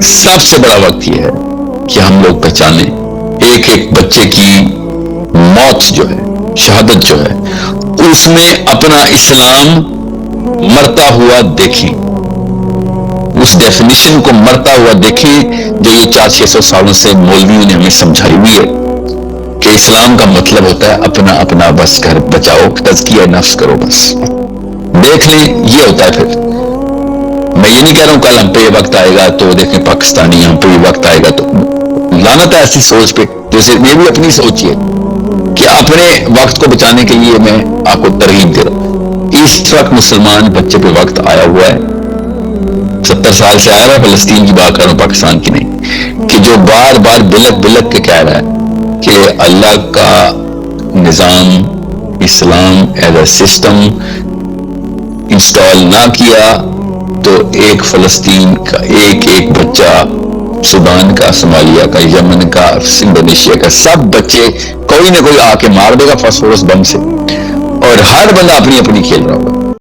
سب سے بڑا وقت یہ ہے کہ ہم لوگ پہچانیں، ایک ایک بچے کی موت جو ہے، شہادت جو ہے، اس میں اپنا اسلام مرتا ہوا دیکھیں، اس ڈیفینیشن کو مرتا ہوا دیکھیں جو یہ 400-600 سالوں سے مولویوں نے ہمیں سمجھائی ہوئی ہے کہ اسلام کا مطلب ہوتا ہے اپنا اپنا بس گھر بچاؤ، تزکیہ نفس کرو، بس دیکھ لیں یہ ہوتا ہے۔ پھر میں یہ نہیں کہہ رہا ہوں کل ہم پہ یہ وقت آئے گا تو دیکھیں پاکستانی، ہم پہ یہ وقت آئے گا تو لعنت ہے ایسی سوچ پہ، جیسے یہ بھی اپنی سوچ ہے کہ اپنے وقت کو بچانے کے لیے میں آپ کو ترغیب دے رہا ہوں۔ اس وقت مسلمان بچے پہ وقت آیا ہوا ہے، 70 سال سے آیا رہا ہے، فلسطین کی بات کر رہا ہوں، پاکستان کی نہیں، کہ جو بار بار بلک بلک کے کہہ رہا ہے کہ اللہ کا نظام اسلام ایز اے سسٹم انسٹال نہ کیا تو ایک فلسطین کا ایک ایک بچہ، سودان کا، صومالیہ کا، یمن کا، انڈونیشیا کا، سب بچے کوئی نہ کوئی آ کے مار دے گا فاسفورس بم سے، اور ہر بندہ اپنی اپنی کھیل رہا ہوگا۔